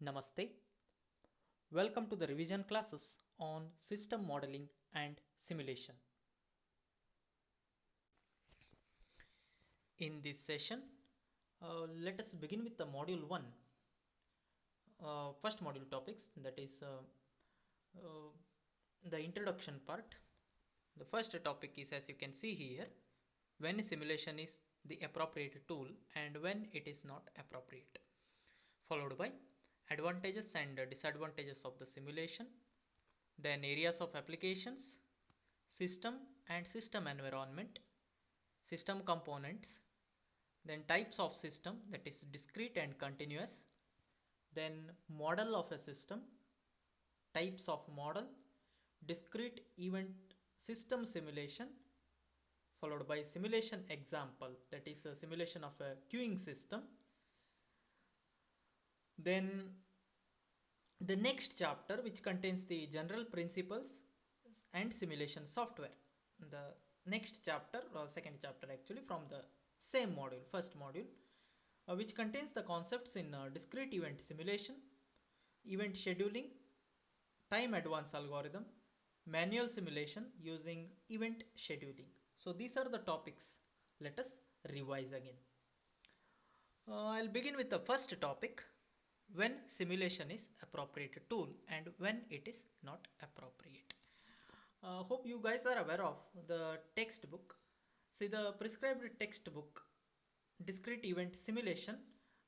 Namaste. Welcome to the revision classes on system modeling and simulation. In this session, let us begin with the module 1. First module topics, that is uh, the introduction part. The first topic is, as you can see here, when simulation is the appropriate tool and when it is not appropriate, followed by advantages and disadvantages of the simulation, then areas of applications, system and system environment, system components, then types of system, that is discrete and continuous, then model of a system, types of model, discrete event system simulation, followed by simulation example, that is a simulation of a queuing system. Then the next chapter, which contains the general principles and simulation software. The next chapter, or second chapter actually, from the same module, first module, which contains the concepts in discrete event simulation, event scheduling, time advance algorithm, manual simulation using event scheduling. So these are the topics. Let us revise again. I'll begin with the first topic, when simulation is appropriate tool and when it is not appropriate. Hope you guys are aware of the textbook. See, the prescribed textbook discrete event simulation,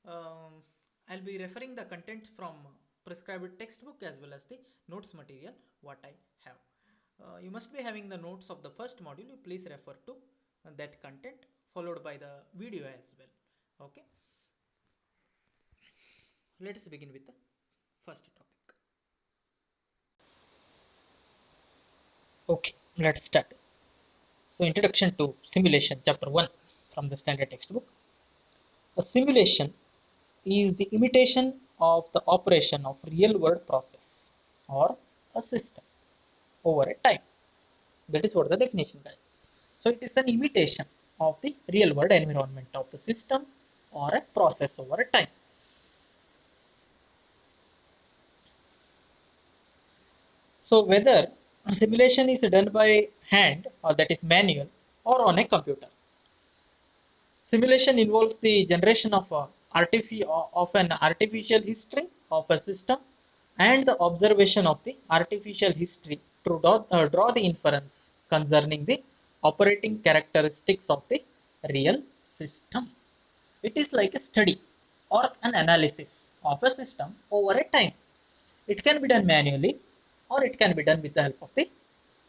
I'll be referring the content from prescribed textbook as well as the notes material what I have. You must be having the notes of the first module. You please refer to that content followed by the video as well. Okay, let us begin with the first topic. Okay, let's start. So, Introduction to Simulation, Chapter 1 from the standard textbook. A simulation is the imitation of the operation of real world process or a system over a time. That is what the definition guys. So, it is an imitation of the real world environment of the system or a process over a time. So, whether simulation is done by hand or that is manual or on a computer. Simulation involves the generation of an artificial history of a system and the observation of the artificial history to draw the inference concerning the operating characteristics of the real system. It is like a study or an analysis of a system over a time. It can be done manually or it can be done with the help of the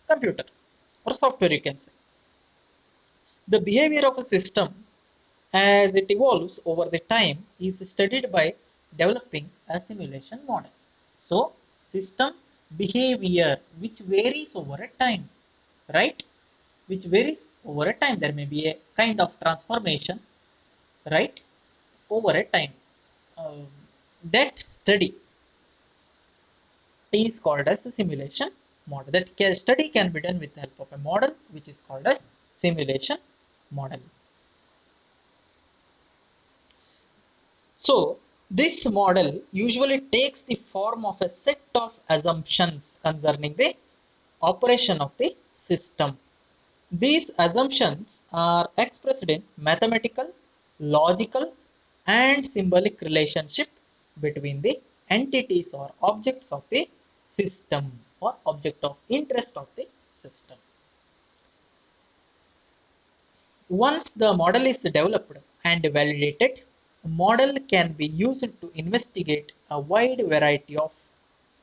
computer or software, you can say. The behavior of a system as it evolves over the time is studied by developing a simulation model. So, system behavior which varies over a time, right? Which varies over a time. There may be a kind of transformation, right? Over a time. Um, that study is called as a simulation model. Study can be done with the help of a model which is called as simulation model. So, this model usually takes the form of a set of assumptions concerning the operation of the system. These assumptions are expressed in mathematical, logical, and symbolic relationship between the entities or objects of the system or object of interest of the system. Once the model is developed and validated, a model can be used to investigate a wide variety of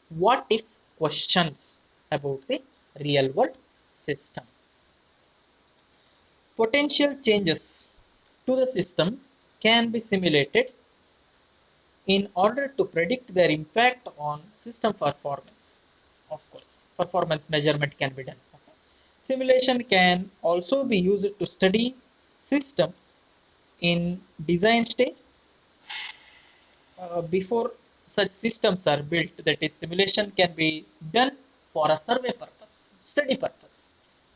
what if questions about the real world system. Potential changes to the system can be simulated in order to predict their impact on system performance. Of course, performance measurement can be done. Okay. Simulation can also be used to study system in design stage before such systems are built. That is, simulation can be done for a survey purpose, study purpose.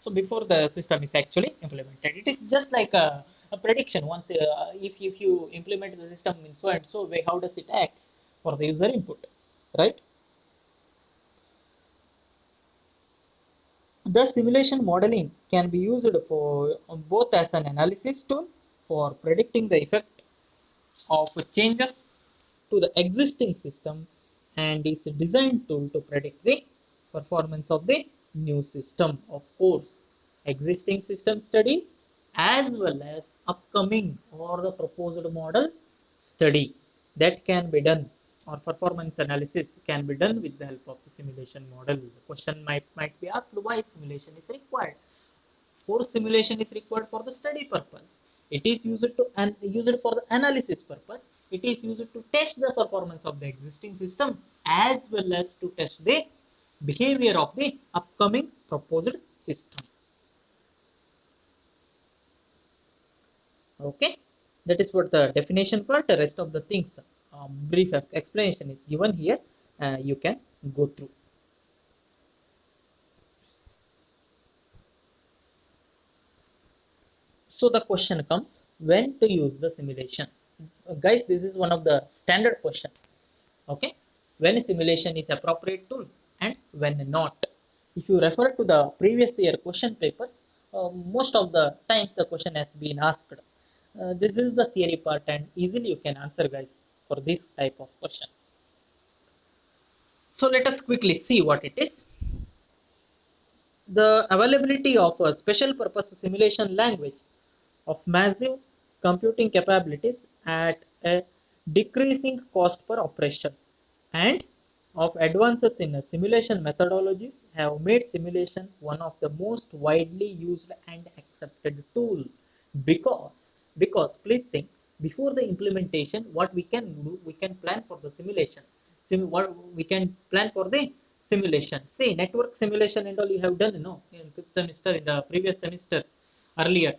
So before the system is actually implemented, it is just like a prediction. Once if you implement the system in so and so way, how does it acts? for the user input, right? The simulation modeling can be used for both as an analysis tool for predicting the effect of changes to the existing system and is a design tool to predict the performance of the new system. Of course, existing system study as well as upcoming or the proposed model study that can be done, or performance analysis can be done with the help of the simulation model. The question might be asked, why simulation is required? Force simulation is required for the study purpose. It is used for the analysis purpose. It is used to test the performance of the existing system as well as to test the behavior of the upcoming proposed system. Okay, that is what the definition part. The rest of the things, brief explanation is given here. You can go through. So the question comes, when to use the simulation? Guys, this is one of the standard questions. Okay, when simulation is appropriate tool and when not. If you refer to the previous year question papers, most of the times the question has been asked. This is the theory part and easily you can answer, guys, for this type of questions. So let us quickly see what it is. The availability of a special purpose simulation language of massive computing capabilities at a decreasing cost per operation and of advances in simulation methodologies have made simulation one of the most widely used and accepted tool. Because please think, before the implementation, what we can do, we can plan for the simulation. What we can plan for the simulation, say network simulation and all you have done, in fifth semester, in the previous semesters earlier,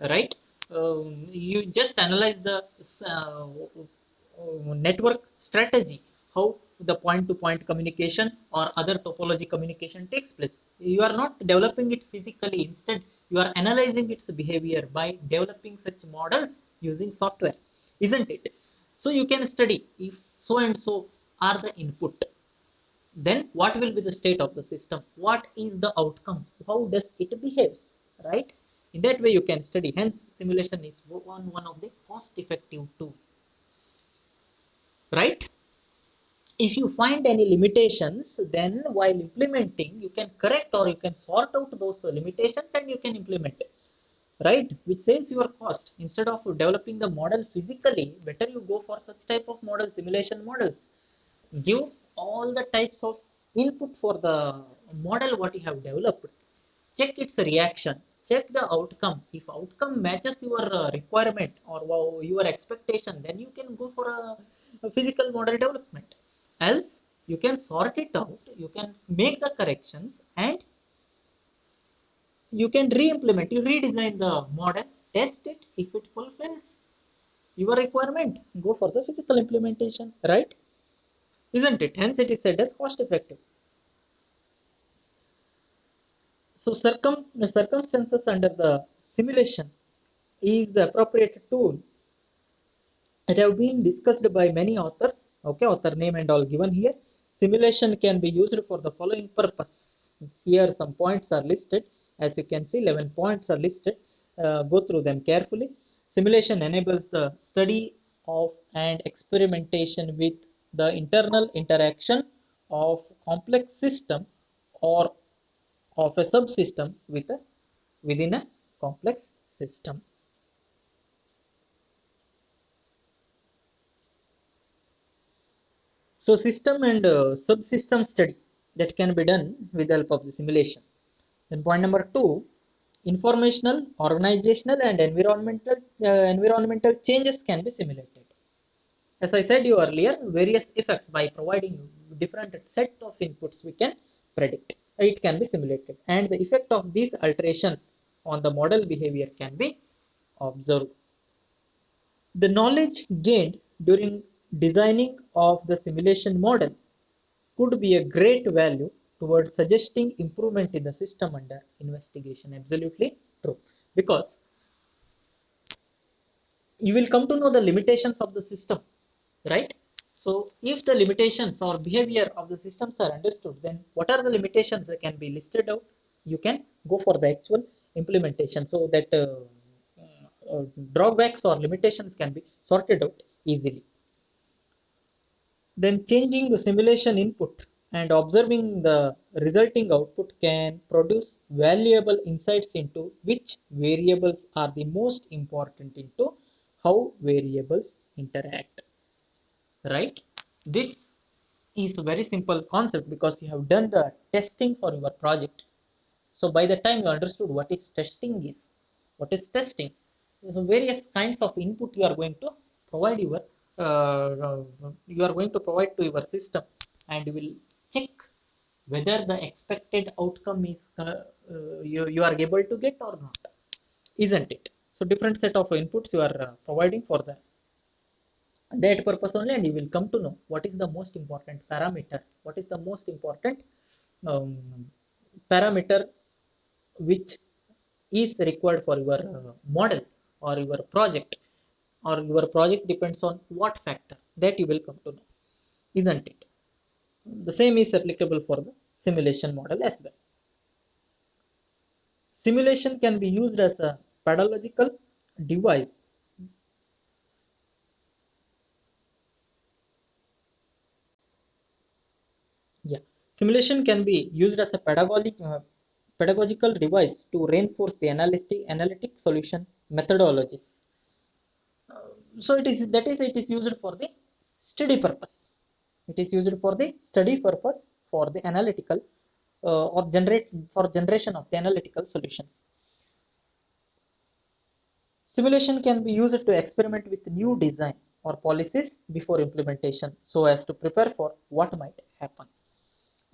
right? You just analyze the network strategy, how the point-to-point communication or other topology communication takes place. You are not developing it physically. Instead, you are analyzing its behavior by developing such models using software, isn't it? So you can study if so and so are the input, then what will be the state of the system, what is the outcome, how does it behaves, right? In that way you can study. Hence simulation is one of the cost effective tool, right? If you find any limitations, then while implementing you can correct or you can sort out those limitations and you can implement, right? Which saves your cost. Instead of developing the model physically, better you go for such type of model, simulation models. Give all the types of input for the model what you have developed, check its reaction, check the outcome. If outcome matches your requirement or your expectation, then you can go for a physical model development. Else you can sort it out, you can make the corrections and you can re-implement, you redesign the model, test it. If it fulfills your requirement, go for the physical implementation, right? Isn't it? Hence it is said as cost effective. So circumstances under the simulation is the appropriate tool that have been discussed by many authors. Okay, author name and all given here. Simulation can be used for the following purpose. Here some points are listed. As you can see, 11 points are listed. Go through them carefully. Simulation enables the study of and experimentation with the internal interaction of complex system or of a subsystem within a complex system. So system and subsystem study that can be done with the help of the simulation. Then point number 2, informational, organizational and environmental changes can be simulated. As I said you earlier, various effects by providing different set of inputs we can predict. It can be simulated and the effect of these alterations on the model behavior can be observed. The knowledge gained during designing of the simulation model could be a great value towards suggesting improvement in the system under investigation. Absolutely true. Because you will come to know the limitations of the system, right? So if the limitations or behavior of the systems are understood, then what are the limitations that can be listed out? You can go for the actual implementation so that drawbacks or limitations can be sorted out easily. Then changing the simulation input and observing the resulting output can produce valuable insights into which variables are the most important into how variables interact. Right? This is a very simple concept because you have done the testing for your project. So by the time you understood what is testing is, what is testing, so various kinds of input you are going to provide you are going to provide to your system, and you will check whether the expected outcome is you are able to get or not, isn't it? So different set of inputs you are providing for that purpose only, and you will come to know what is the most important parameter, what is the most important um, parameter which is required for your model or your project, or your project depends on what factor, that you will come to know, isn't it? The same is applicable for the simulation model as well. Simulation can be used as a pedagogical device. Yeah, simulation can be used as a pedagogical device to reinforce the analytic solution methodologies. So it is used for the study purpose. It is used for the study purpose for the analytical or generate for generation of the analytical solutions. Simulation can be used to experiment with new design or policies before implementation so as to prepare for what might happen.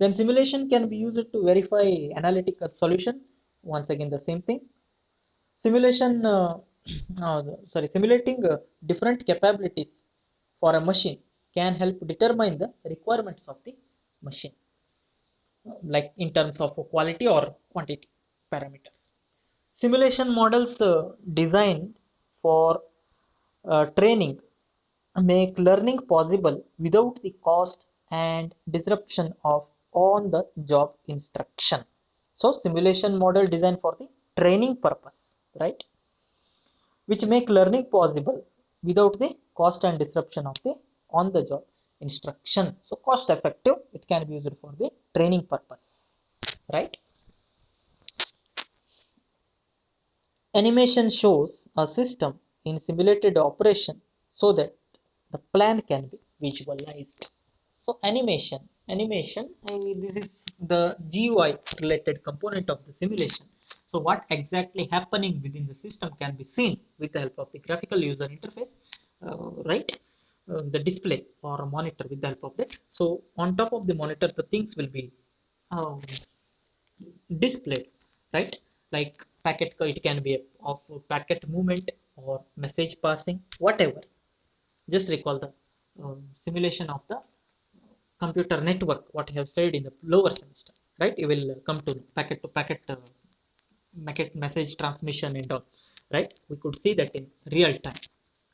Then simulation can be used to verify analytical solution. Once again, the same thing. Simulation, simulating different capabilities for a machine can help determine the requirements of the machine, like in terms of quality or quantity parameters. Simulation models designed for training make learning possible without the cost and disruption of on the job instruction. So simulation model designed for the training purpose, right, which make learning possible without the cost and disruption of the on the job instruction. So cost effective, it can be used for the training purpose, right? Animation shows a system in simulated operation so that the plan can be visualized. So animation, this is the GUI related component of the simulation. So what exactly happening within the system can be seen with the help of the graphical user interface, right? The display or a monitor with the help of that. So on top of the monitor, the things will be um, displayed, right? Like packet, it can be of packet movement or message passing, whatever. Just recall the simulation of the computer network, what you have studied in the lower semester, right? You will come to packet to packet message transmission and all, right? We could see that in real time,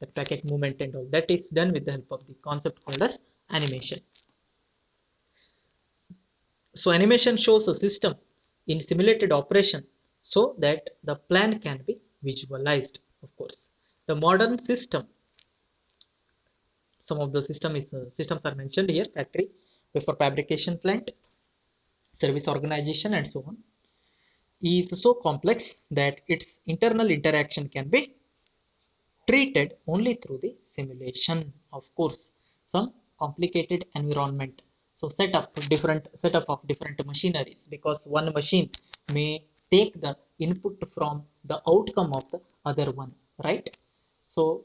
the packet movement and all that is done with the help of the concept called as animation. So animation shows a system in simulated operation so that the plan can be visualized, of course. The modern system, some of the systems are mentioned here: factory, wafer fabrication plant, service organization, and so on, is so complex that its internal interaction can be treated only through the simulation. Of course, some complicated environment, so setup of different machineries, because one machine may take the input from the outcome of the other one, right? So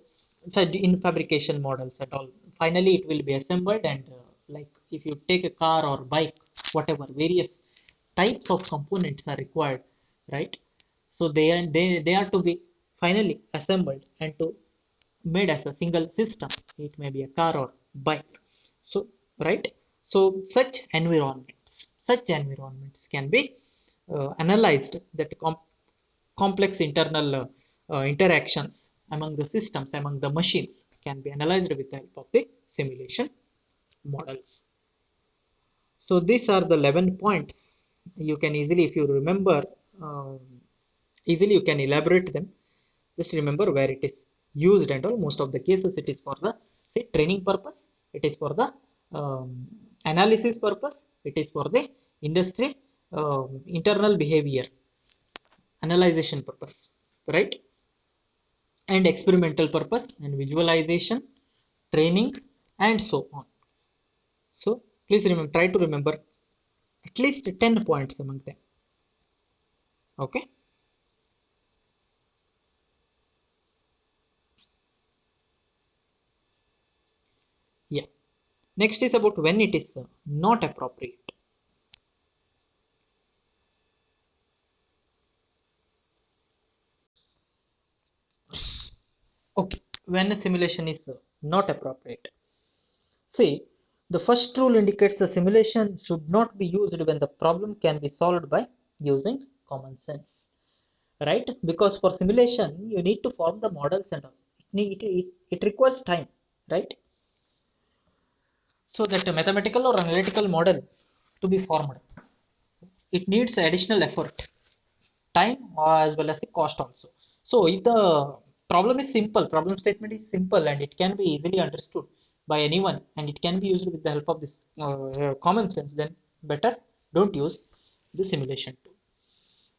in fabrication models at all, finally it will be assembled, and like if you take a car or bike, whatever, various types of components are required, right? So they are to be finally assembled and to made as a single system. It may be a car or bike. So right, so such environments can be analyzed, that complex internal interactions among the systems, among the machines, can be analyzed with the help of the simulation models. So these are the 11 points. You can easily, if you remember, um, easily you can elaborate them. Just remember where it is used and all. Most of the cases it is for the say training purpose, it is for the analysis purpose, it is for the industry internal behavior analyzation purpose, right? And experimental purpose and visualization, training, and so on. So please remember, try to remember at least 10 points among them. Okay. Yeah. Next is about when it is not appropriate. Okay. When a simulation is not appropriate. See, the first rule indicates the simulation should not be used when the problem can be solved by using common sense, right? Because for simulation, you need to form the models and all. It requires time, right? So that a mathematical or analytical model to be formed, it needs additional effort, time, as well as the cost also. So if the problem is simple, problem statement is simple and it can be easily understood by anyone and it can be used with the help of this common sense, then better don't use the simulation tool.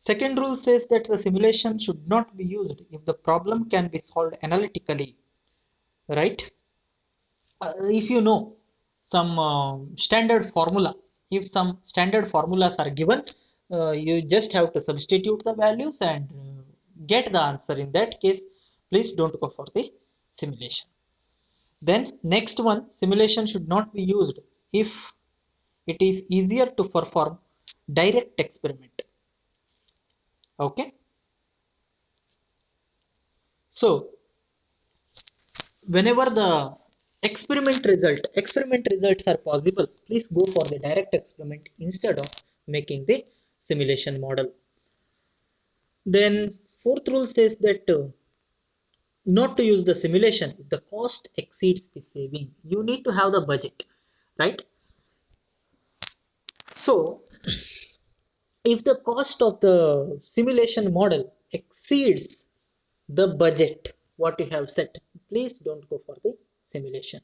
Second rule says that the simulation should not be used if the problem can be solved analytically, right? If you know some standard formula, if some standard formulas are given, you just have to substitute the values and get the answer. In that case, please don't go for the simulation. Then next one, simulation should not be used if it is easier to perform direct experiment. Okay, so whenever the experiment results are possible, please go for the direct experiment instead of making the simulation model. Then fourth rule says that not to use the simulation if the cost exceeds the saving. You need to have the budget, right? So if the cost of the simulation model exceeds the budget what you have set, please don't go for the simulation.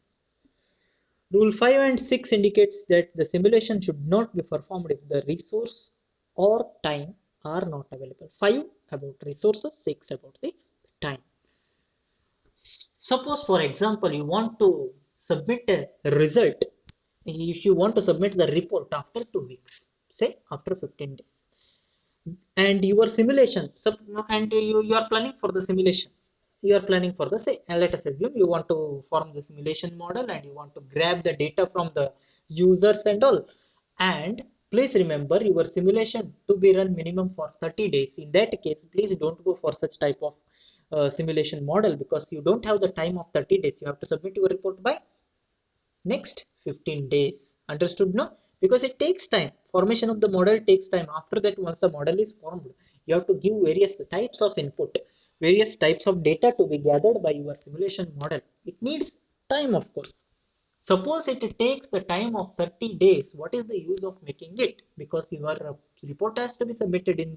Rule 5 and 6 indicates that the simulation should not be performed if the resource or time are not available. 5 about resources, 6 about the time. Suppose, for example, you want to submit a result. If you want to submit the report after 2 weeks, say after 15 days, and your simulation, and you are planning for the simulation, you are planning for the say, let us assume you want to form the simulation model and you want to grab the data from the users and all. And please remember your simulation to be run minimum for 30 days. In that case, please don't go for such type of simulation model, because you don't have the time of 30 days. You have to submit your report by next 15 days. Understood? No? Because it takes time. Formation of the model takes time. After that, once the model is formed, you have to give various types of input, various types of data to be gathered by your simulation model. It needs time, of course. Suppose it takes the time of 30 days. What is the use of making it? Because your report has to be submitted in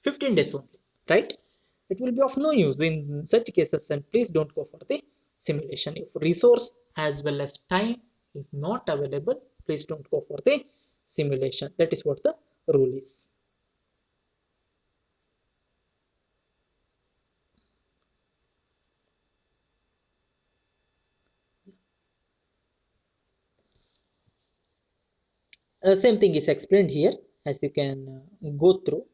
15 days only, right? It will be of no use in such cases, and please don't go for the simulation. If resource as well as time is not available, please don't go for the simulation. That is what the rule is. Same thing is explained here, as you can go through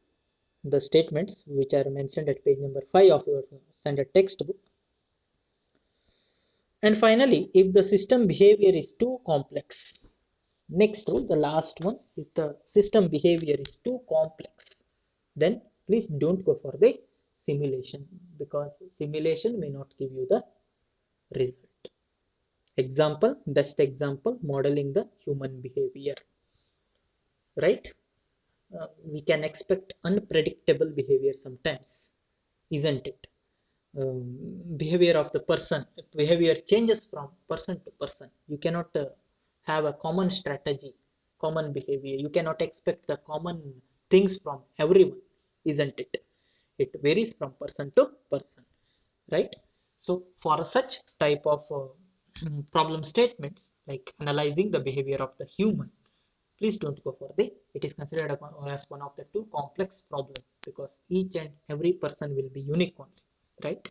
the statements which are mentioned at page number 5 of your standard textbook. And finally, if the system behavior is too complex, next rule, the last one, if the system behavior is too complex, then please don't go for the simulation, because simulation may not give you the result. Example, best example, modeling the human behavior, right? We can expect unpredictable behavior sometimes, isn't it? Behavior of the person, behavior changes from person to person. You cannot have a common strategy, common behavior. You cannot expect the common things from everyone, isn't it? It varies from person to person, right? So for such type of problem statements, like analyzing the behavior of the human, please don't go for the, it is considered as one of the two complex problem, because each and every person will be unique only, right?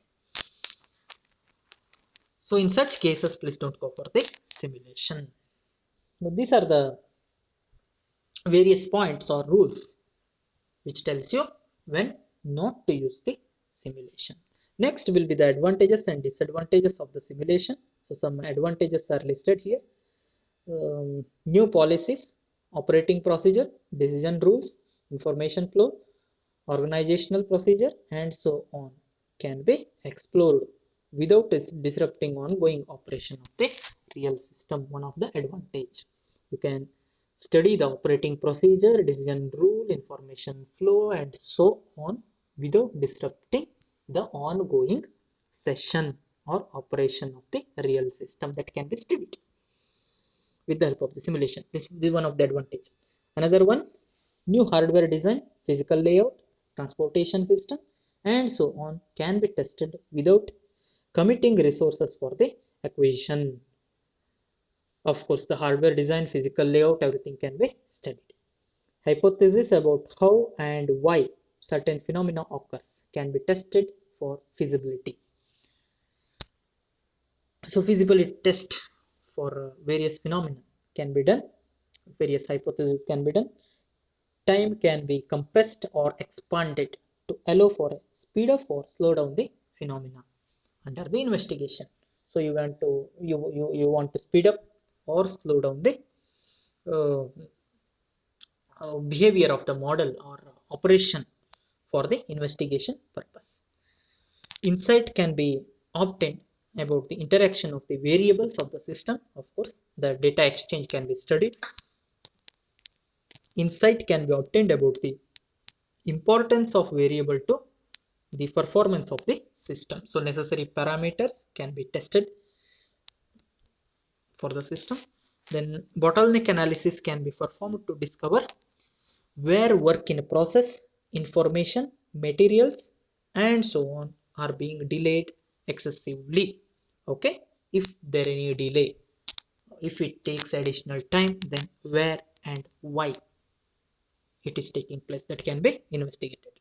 So in such cases, please don't go for the simulation. Now, these are the various points or rules which tells you when not to use the simulation. Next will be the advantages and disadvantages of the simulation. So some advantages are listed here. New policies, operating procedure, decision rules, information flow, organizational procedure, and so on can be explored without disrupting ongoing operation of the real system. One of the advantage, you can study the operating procedure, decision rule, information flow, and so on without disrupting the ongoing session or operation of the real system. That can be studied with the help of the simulation. This is one of the advantage. Another one, new hardware design, physical layout, transportation system, and so on can be tested without committing resources for the acquisition. Of course, the hardware design, physical layout, everything can be studied. Hypothesis about how and why certain phenomena occurs can be tested for feasibility. So feasibility test for various phenomena can be done, various hypotheses can be done. Time can be compressed or expanded to allow for a speed up or slow down the phenomena under the investigation. So you want to speed up or slow down the uh, behavior of the model or operation for the investigation purpose. Insight can be obtained about the interaction of the variables of the system. Of course, the data exchange can be studied. Insight can be obtained about the importance of variable to the performance of the system. So necessary parameters can be tested for the system. Then bottleneck analysis can be performed to discover where work in process, information, materials, and so on are being delayed excessively. Okay, if there any delay, if it takes additional time, then where and why it is taking place, that can be investigated.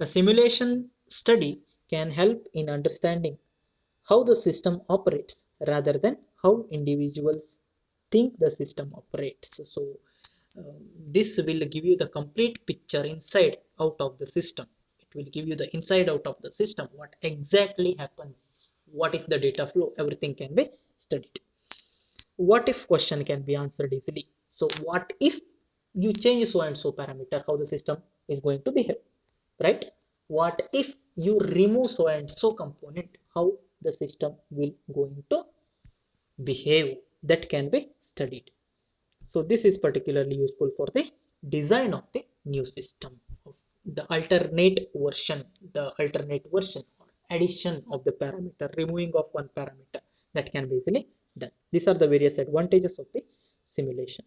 A simulation study can help in understanding how the system operates rather than how individuals think the system operates. So this will give you the complete picture inside out of the system. It will give you the inside out of the system, what exactly happens, what is the data flow, everything can be studied. What if question can be answered easily. So what if you change so and so parameter, how the system is going to behave, right? What if you remove so and so component, how the system will going to behave, that can be studied. So this is particularly useful for the design of the new system, of the alternate version or addition of the parameter, removing of one parameter, that can be easily done. These are the various advantages of the simulation.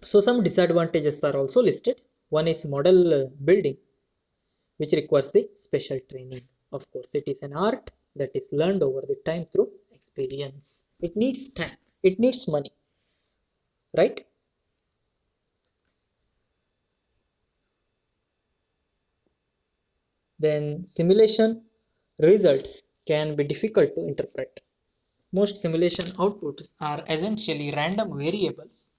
So some disadvantages are also listed. One is model building, which requires the special training. Of course, it is an art that is learned over the time through experience. It needs time, it needs money, right? Then simulation results can be difficult to interpret. Most simulation outputs are essentially random variables,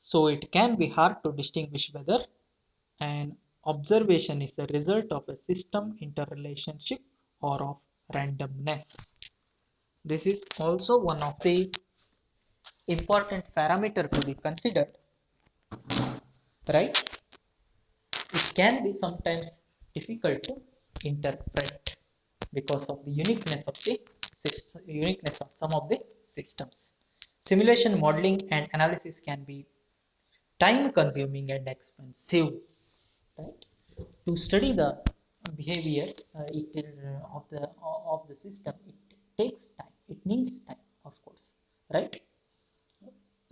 so it can be hard to distinguish whether an observation is a result of a system interrelationship or of randomness. This is also one of the important parameter to be considered, right? It can be sometimes difficult to interpret because of the uniqueness of some of the systems. Simulation modeling and analysis can be time consuming and expensive, right? To study the behavior of the system, it takes time, it needs time, of course, right?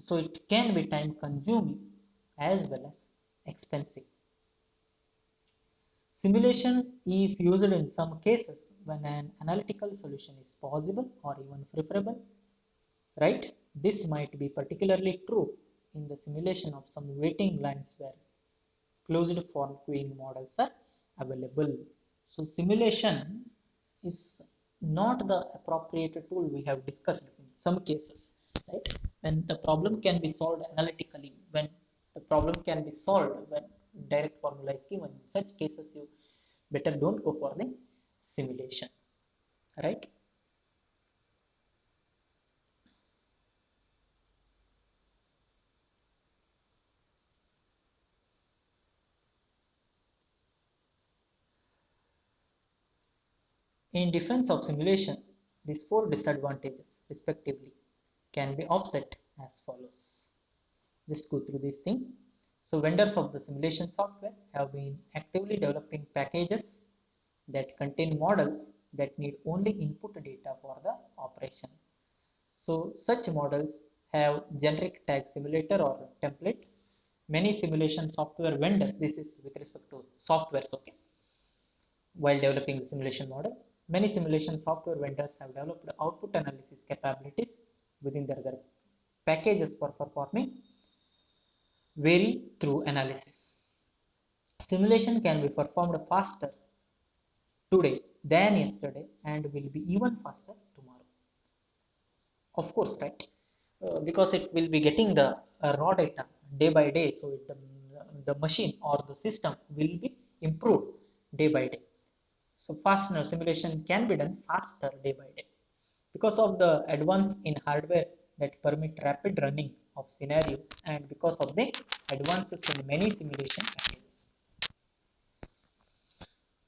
So it can be time consuming as well as expensive. Simulation is used in some cases when an analytical solution is possible or even preferable, right? This might be particularly true in the simulation of some waiting lines where closed form queuing models are available. So simulation is not the appropriate tool we have discussed in some cases, right? When the problem can be solved analytically, when the problem can be solved when direct formula is given, in such cases you better don't go for the simulation, right? In defense of simulation, these four disadvantages, respectively, can be offset as follows. Just go through this thing. So, vendors of the simulation software have been actively developing packages that contain models that need only input data for the operation. So, such models have generic tag simulator or template. Many simulation software vendors, this is with respect to softwares, okay, while developing the simulation model. Many simulation software vendors have developed output analysis capabilities within their packages for performing vary through analysis. Simulation can be performed faster today than yesterday and will be even faster tomorrow. Of course, right? Because it will be getting the raw data day by day, so the machine or the system will be improved day by day. So faster simulation can be done faster day by day because of the advance in hardware that permit rapid running of scenarios and because of the advances in many simulation packages.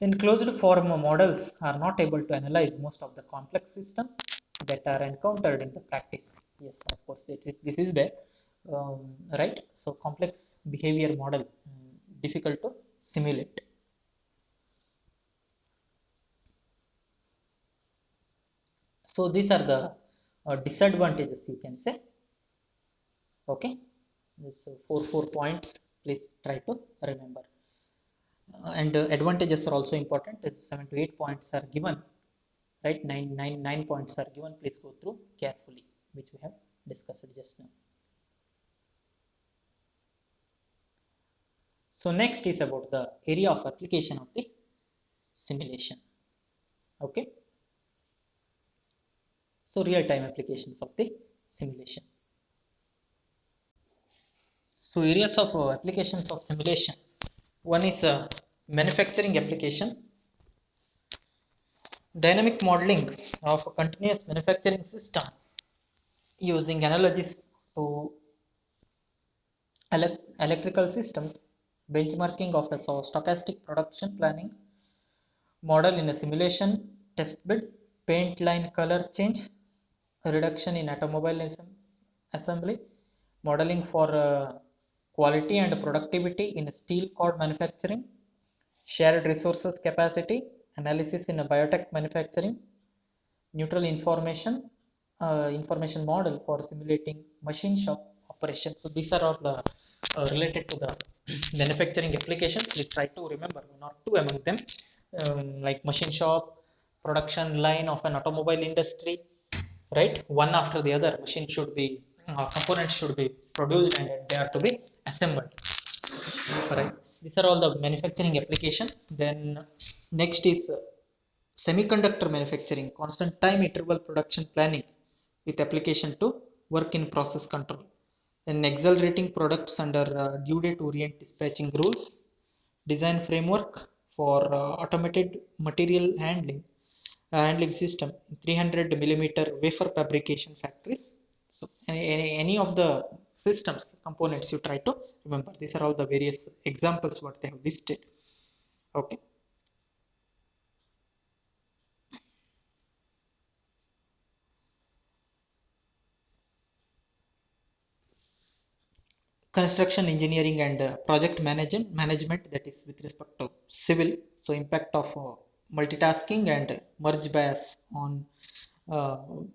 Then closed form models are not able to analyze most of the complex systems that are encountered in the practice. Yes, of course, this is there, right? So complex behavior model difficult to simulate. So these are the disadvantages you can say. Okay, so four points. Please try to remember. And advantages are also important. 7 to 8 points are given, right? Nine points are given. Please go through carefully, which we have discussed just now. So next is about the area of application of the simulation. Okay. So real-time applications of the simulation. So areas of applications of simulation. One is manufacturing application. Dynamic modeling of a continuous manufacturing system using analogies to electrical systems, benchmarking of a stochastic production planning, model in a simulation, test bed, paint line color change, reduction in automobile assembly, modeling for quality and productivity in steel cord manufacturing, shared resources capacity, analysis in a biotech manufacturing, neutral information model for simulating machine shop operation. So these are all the related to the manufacturing applications. Please try to remember one or two among them, like machine shop, production line of an automobile industry, right? One after the other, machine should be components should be produced and they are to be assembled. Right. These are all the manufacturing application. Then next is semiconductor manufacturing, constant time interval production planning with application to work in process control. Then accelerating products under due date orient dispatching rules, design framework for automated material handling system, 300 millimeter wafer fabrication factories. So any of the systems components you try to remember. These are all the various examples what they have listed. Okay. Construction engineering and project management, that is with respect to civil. So impact of multitasking and merge bias on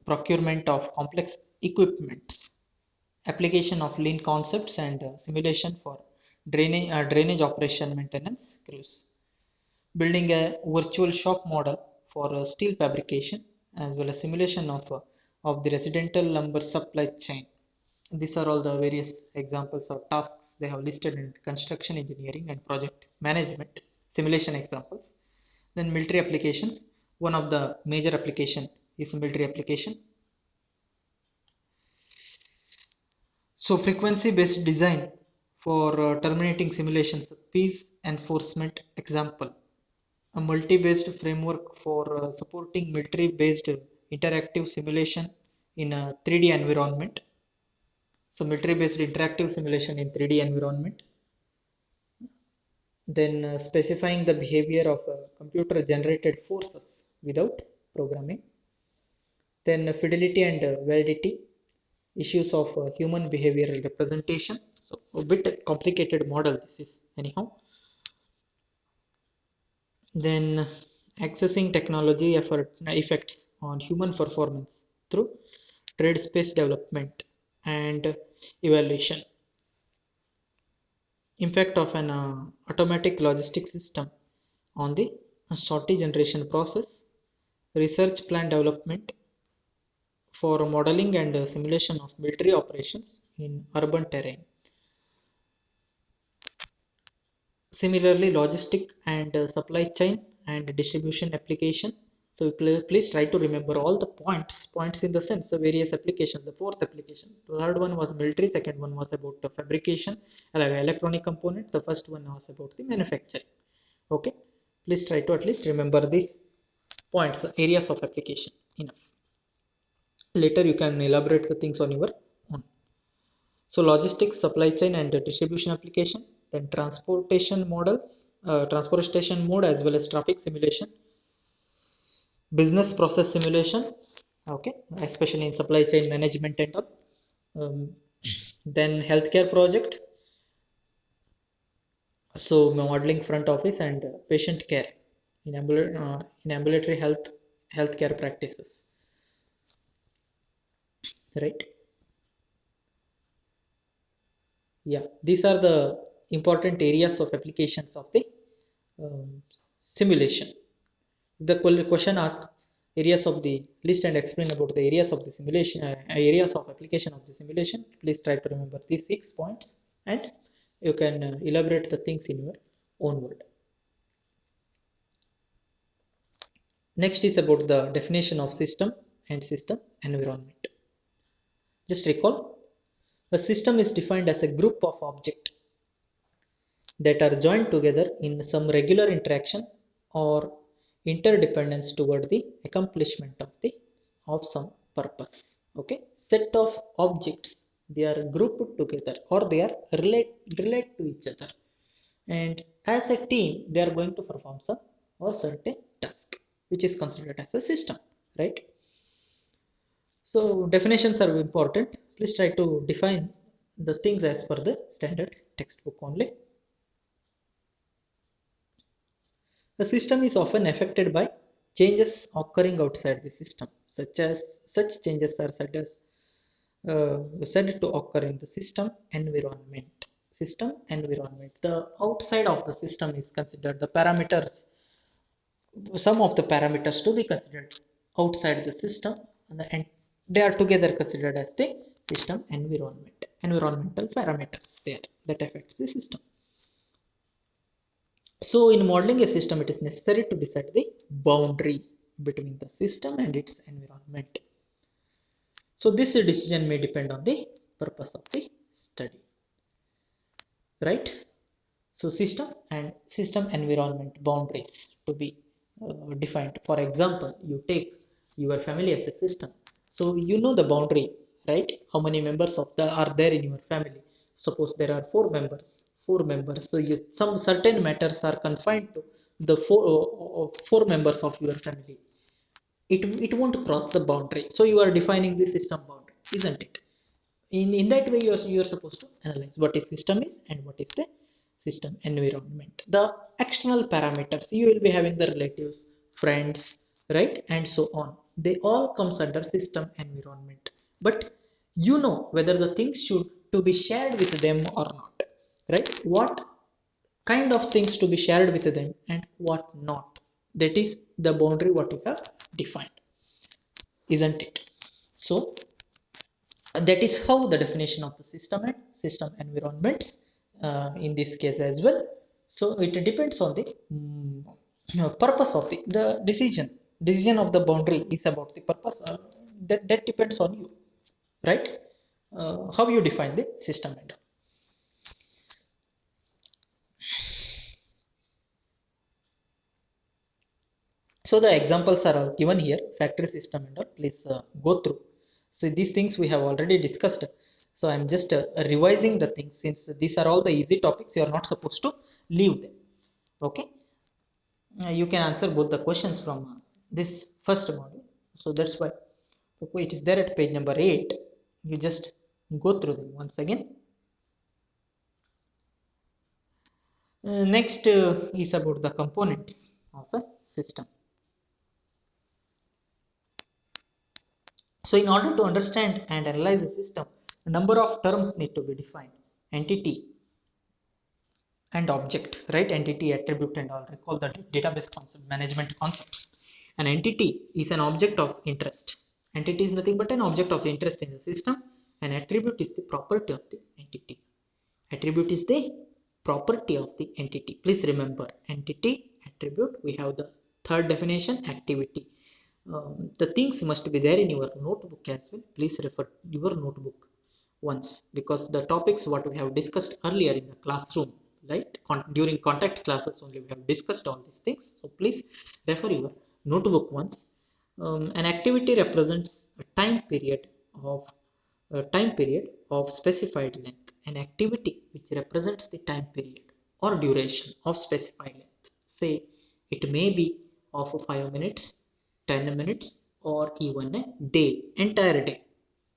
procurement of complex equipments application of lean concepts and simulation for drainage operation maintenance crews, building a virtual shop model for steel fabrication as well as simulation of the residential lumber supply chain. These are all the various examples of tasks they have listed in construction engineering and project management simulation examples. Then military applications. One of the major application is military application. So frequency based design for terminating simulations, peace enforcement example, a multi-based framework for supporting military-based interactive simulation in a 3D environment. So military-based interactive simulation in 3D environment. Then specifying the behavior of computer-generated forces without programming. Then fidelity and validity, issues of human behavioral representation. So a bit complicated model this is anyhow. Then accessing technology effects on human performance through trade space development and evaluation. Impact of an automatic logistics system on the sortie generation process, research plan development for modeling and simulation of military operations in urban terrain. Similarly, logistic and supply chain and distribution application. So please try to remember all the points in the sense of various applications. The fourth application, the third one was military, second one was about the fabrication, like electronic component. The first one was about the manufacturing. Okay, please try to at least remember these points, areas of application enough. Later you can elaborate the things on your own. So logistics, supply chain and distribution application, then transportation models, transportation mode as well as traffic simulation, business process simulation, okay, especially in supply chain management and all. Then healthcare project, so modeling front office and patient care in, in ambulatory healthcare practices, right? Yeah, these are the important areas of applications of the simulation. The question asked areas of the list and explain about the areas of the simulation, areas of application of the simulation. Please try to remember these 6 points and you can elaborate the things in your own word. Next is about the definition of system and system environment. Just recall, a system is defined as a group of objects that are joined together in some regular interaction or interdependence toward the accomplishment of some purpose. Okay, set of objects, they are grouped together or they are relate to each other, and as a team they are going to perform some or certain task which is considered as a system, right? So definitions are important. Please try to define the things as per the standard textbook only. The system is often affected by changes occurring outside the system, such changes are said to occur in the system environment. System environment. The outside of the system is considered the parameters. Some of the parameters to be considered outside the system, and they are together considered as the system environment. Environmental parameters there that affects the system. So in modeling a system, it is necessary to decide the boundary between the system and its environment. So this decision may depend on the purpose of the study, right? So system and system environment boundaries to be defined. For example, you take your family as a system. So you know the boundary, right? How many members are there in your family? Suppose there are four members. So some certain matters are confined to the four members of your family. It won't cross the boundary. So you are defining the system boundary, isn't it? In that way you're supposed to analyze what is system is and what is the system environment. The external parameters, you will be having the relatives, friends, right, and so on. They all comes under system environment, but you know whether the things should to be shared with them or not, right? What kind of things to be shared with them and what not. That is the boundary what we have defined, isn't it? So that is how the definition of the system and system environments in this case as well. So it depends on the purpose of the decision of the boundary is about the purpose, that depends on you, right? How you define the system and all. So the examples are all given here, factory system and all. Please go through. So these things we have already discussed. So I'm just revising the things, since these are all the easy topics. You are not supposed to leave them. Okay. You can answer both the questions from this first module. So that's why it is there at page number 8. You just go through them once again. Next is about the components of a system. So in order to understand and analyze the system, a number of terms need to be defined. Entity and object, right? Entity, attribute and all. Recall the database concept, management concepts. An entity is an object of interest. Entity is nothing but an object of interest in the system. An attribute is the property of the entity. Attribute is the property of the entity. Please remember, entity, attribute. We have the third definition, activity. The things must be there in your notebook as well. Please refer your notebook once, because the topics what we have discussed earlier in the classroom, right? During contact classes only we have discussed all these things. So please refer your notebook once. An activity represents a time period of specified length. An activity which represents the time period or duration of specified length. Say it may be of 5 minutes, 10 minutes, or even a day, entire day,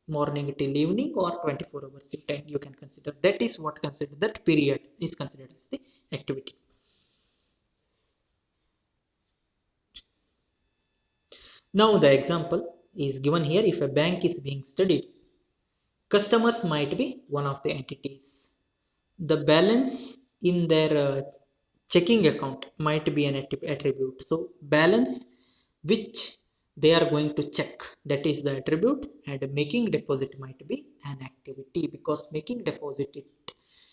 morning till evening, or 24 hours till 10. You can consider that is what considered, that period is considered as the activity. Now the example is given here. If a bank is being studied, customers might be one of the entities. The balance in their checking account might be an attribute. So balance which they are going to check, that is the attribute, and making deposit might be an activity, because making deposit it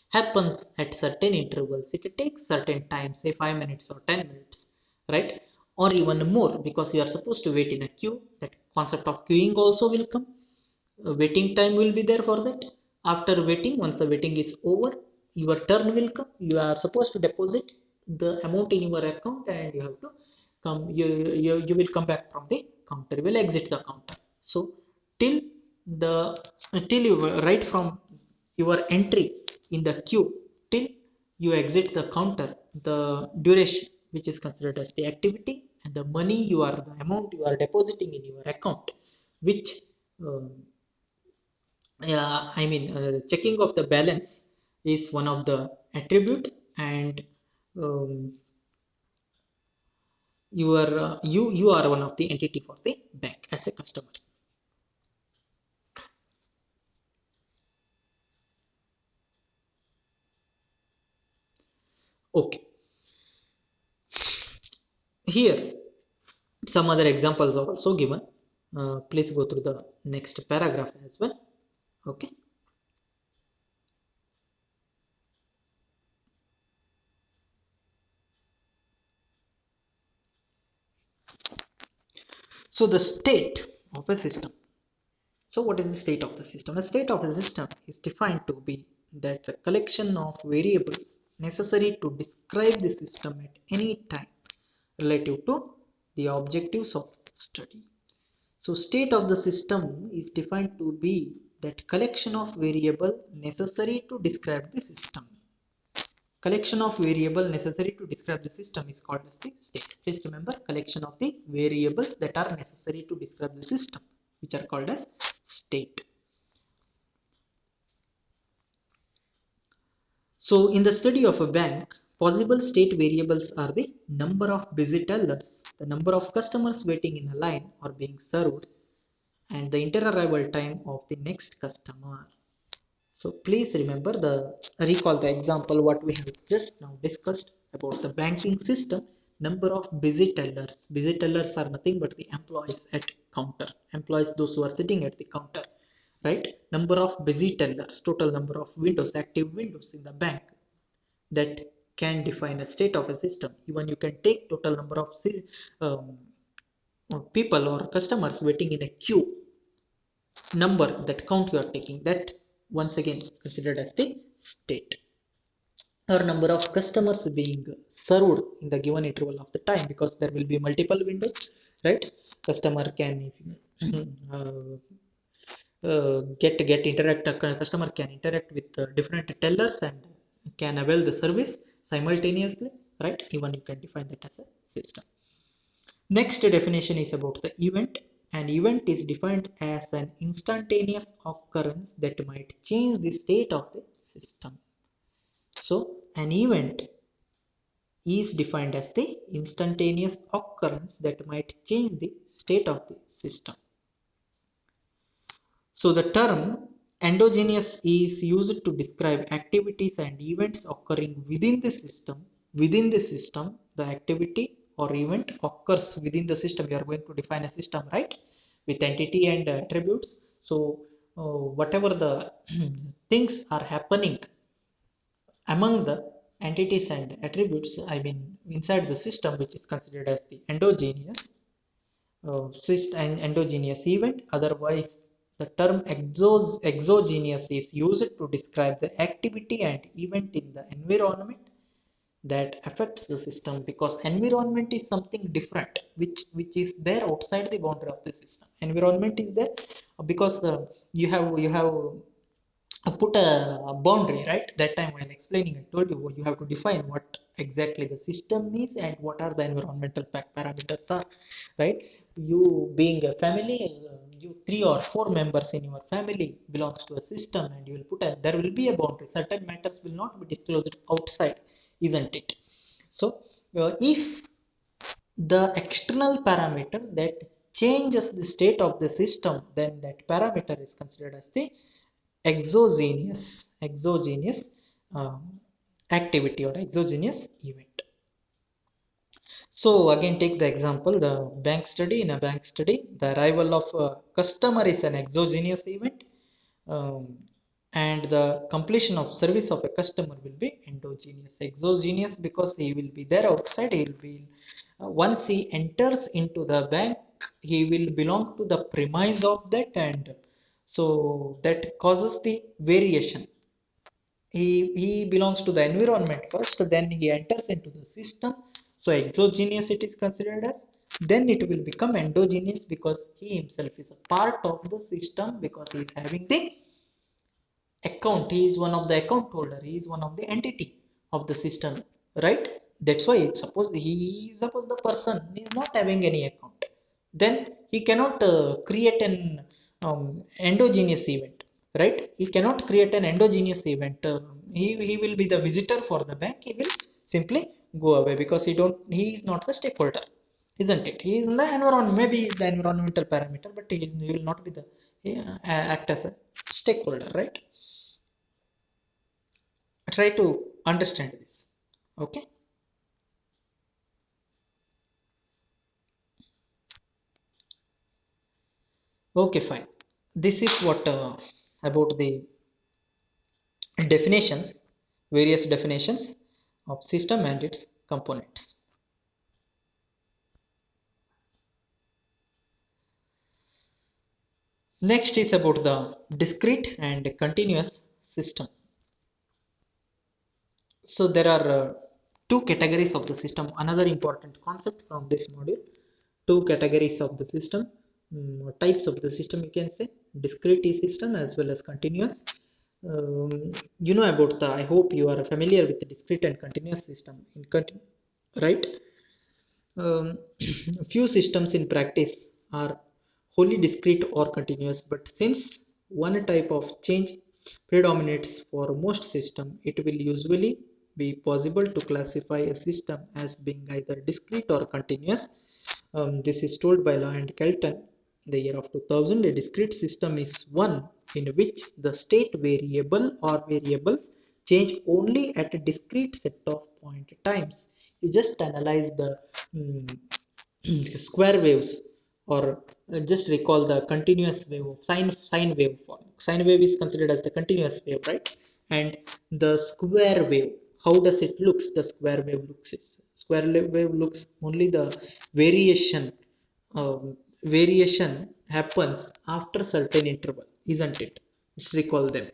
happens at certain intervals. It takes certain time, say 5 minutes or 10 minutes, right? Or even more, because you are supposed to wait in a queue. That concept of queuing also will come. Waiting time will be there for that. After waiting, once the waiting is over, your turn will come. You are supposed to deposit the amount in your account, and you have to come. You will come back from the counter. You will exit the counter. So till the till you right from your entry in the queue till you exit the counter, the duration which is considered as the activity, and the money the amount you are depositing in your account, which um, I mean, checking of the balance is one of the attribute, and um, you are one of the entity for the bank as a customer. Okay, here some other examples are also given. Please go through the next paragraph as well. Okay. So the state of a system. So what is the state of the system? The state of a system is defined to be that the collection of variables necessary to describe the system at any time relative to the objectives of study. So state of the system is defined to be that collection of variable necessary to describe the system. Collection of variable necessary to describe the system is called as the state. Please remember, collection of the variables that are necessary to describe the system, which are called as state. So in the study of a bank, possible state variables are the number of busy tellers, the number of customers waiting in a line or being served, and the inter-arrival time of the next customer. So please recall the example what we have just now discussed about the banking system. Number of busy tellers. Busy tellers are nothing but the employees at counter. Employees, those who are sitting at the counter, right? Number of busy tellers. Total number of windows, active windows in the bank, that can define a state of a system. Even you can take total number of um, people or customers waiting in a queue, number, that count you are taking, that once again considered as the state, or number of customers being served in the given interval of the time, because there will be multiple windows, right? Customer can uh, get interact customer can interact with different tellers and can avail the service simultaneously, right? Even you can define that as a system. Next definition is about the event. An event is defined as an instantaneous occurrence that might change the state of the system. So, an event is defined as the instantaneous occurrence that might change the state of the system. So, the term endogenous is used to describe activities and events occurring within the system. Within the system, the activity or event occurs within the system. You are going to define a system, right? With entity and attributes. So, whatever the things are happening among the entities and attributes, I mean, inside the system, which is considered as the endogenous and endogenous event. Otherwise, the term exogenous is used to describe the activity and event in the environment that affects the system, because environment is something different which is there outside the boundary of the system. Environment is there because you have put a boundary, right? That time while explaining, I told you you have to define what exactly the system is and what are the environmental parameters are, right? You being a family, you 3 or 4 members in your family belongs to a system, and you will put a there will be a boundary. Certain matters will not be disclosed outside, isn't it? So if the external parameter that changes the state of the system, then that parameter is considered as the exogenous um, activity or exogenous event. So again, take the example, the bank study. In a bank study, the arrival of a customer is an exogenous event, um, and the completion of service of a customer will be endogenous. Exogenous because he will be there outside. He will be once he enters into the bank, he will belong to the premise of that, and so that causes the variation. He belongs to the environment first, then he enters into the system. So exogenous it is considered as. Then it will become endogenous because he himself is a part of the system, because he is having the account. He is one of the account holder. He is one of the entity of the system, right? That's why suppose the person is not having any account, then he cannot create an endogenous event, right? He cannot create an endogenous event. He will be the visitor for the bank. He will simply go away because he is not the stakeholder, isn't it? He is in the environment, maybe the environmental parameter, but he will not be the act as a stakeholder, right? Try to understand this. Okay. Okay, fine. This is what about the definitions, various definitions of system and its components. Next is about the discrete and continuous system. So there are two categories of the system. Another important concept from this module. Two categories of the system, types of the system, you can say, discrete system as well as continuous. You know about the, I hope you are familiar with the discrete and continuous system right? Few systems in practice are wholly discrete or continuous, but since one type of change predominates for most systems, it will usually be possible to classify a system as being either discrete or continuous. This is told by Law and Kelton. In the year of 2000, a discrete system is one in which the state variable or variables change only at a discrete set of point times. You just analyze the square waves, or just recall the continuous wave of sine wave form. Sine wave is considered as the continuous wave, right? And the square wave, how does it looks? The square wave looks only the variation. Variation happens after certain interval, isn't it? Just recall them.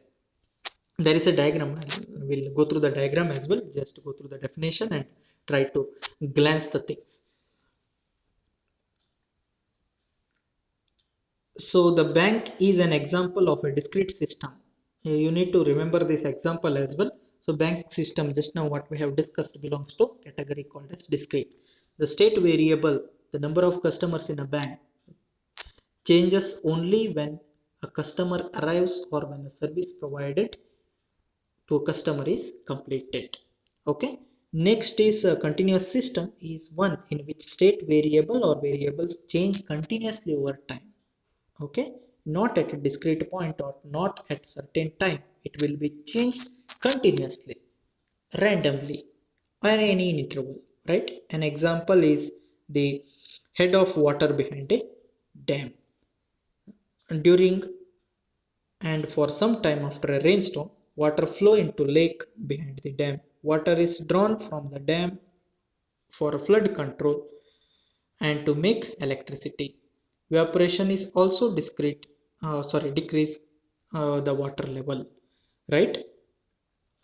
There is a diagram. We'll go through the diagram as well. Just go through the definition and try to glance the things. So the bank is an example of a discrete system. You need to remember this example as well. So bank system, just now what we have discussed, belongs to category called as discrete. The state variable, the number of customers in a bank, changes only when a customer arrives or when a service provided to a customer is completed. Okay. Next is a continuous system is one in which state variable or variables change continuously over time. Okay, not at a discrete point or not at certain time. It will be changed continuously, randomly, or any interval, right? An example is the head of water behind a dam. During and for some time after a rainstorm, water flow into lake behind the dam. Water is drawn from the dam for flood control and to make electricity. Evaporation is also decrease the water level, right?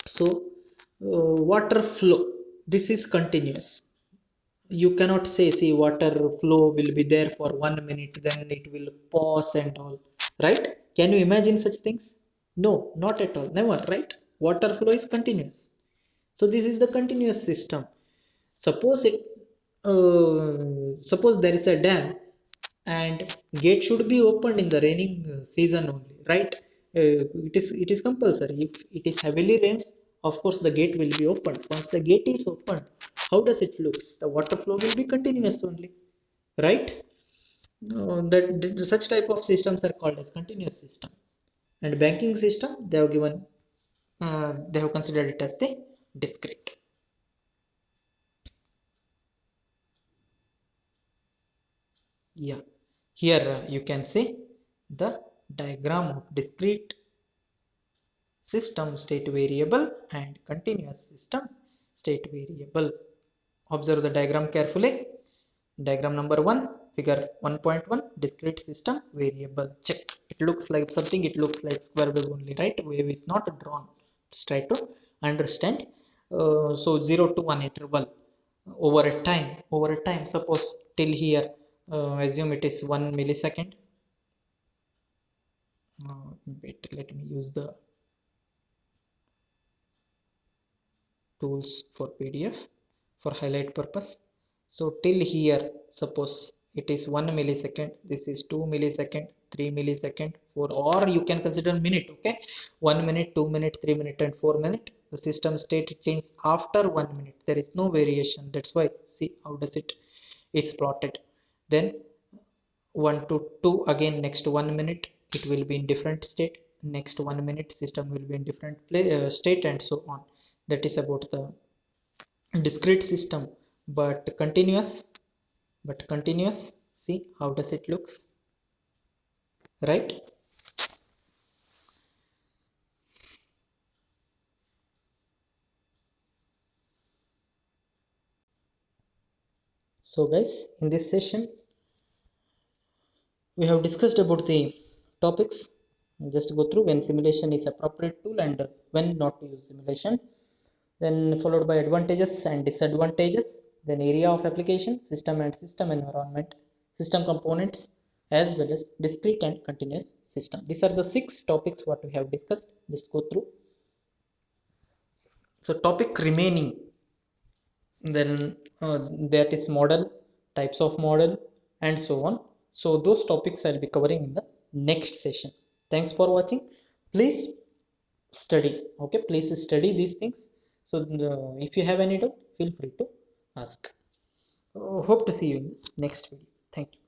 So water flow, this is continuous. You cannot say, see, water flow will be there for 1 minute, then it will pause and all, right? Can you imagine such things? No, not at all, never, right? Water flow is continuous. So this is the continuous system. Suppose it suppose there is a dam and gate should be opened in the raining season only, right? It is compulsory. If it is heavily rains, of course the gate will be opened. Once the gate is opened, how does it looks? The water flow will be continuous only, right? Such type of systems are called as continuous system. And banking system, they have given they have considered it as the discrete. Yeah, here you can see the diagram of discrete system state variable and continuous system state variable. Observe the diagram carefully. Diagram number 1, figure 1.1, discrete system variable. Check. It looks like something, it looks like square wave only, right? Wave is not drawn. Just try to understand. So 0 to 1 interval over a time, suppose till here, assume it is 1 millisecond. Wait, let me use the tools for PDF for highlight purpose. So till here, suppose it is 1 millisecond, this is 2 millisecond, 3 millisecond, 4, or you can consider minute. Okay, 1 minute, 2 minute, 3 minute and 4 minute. The system state change after 1 minute. There is no variation. That's why, see how does it is plotted. Then 1 to 2, again next 1 minute it will be in different state, next 1 minute system will be in different state, and so on. That is about the discrete system. But continuous, see how does it looks, right? So guys, in this session we have discussed about the topics. Just go through when simulation is appropriate tool and when not to use simulation, then followed by advantages and disadvantages, then area of application, system and system environment, system components, as well as discrete and continuous system. These are the 6 topics what we have discussed. Just go through. So topic remaining, then that is model, types of model, and so on. So those topics I'll be covering in the next session. Thanks for watching. Please study. Okay, please study these things. So if you have any doubt, feel free to ask. Hope to see you in the next video. Thank you.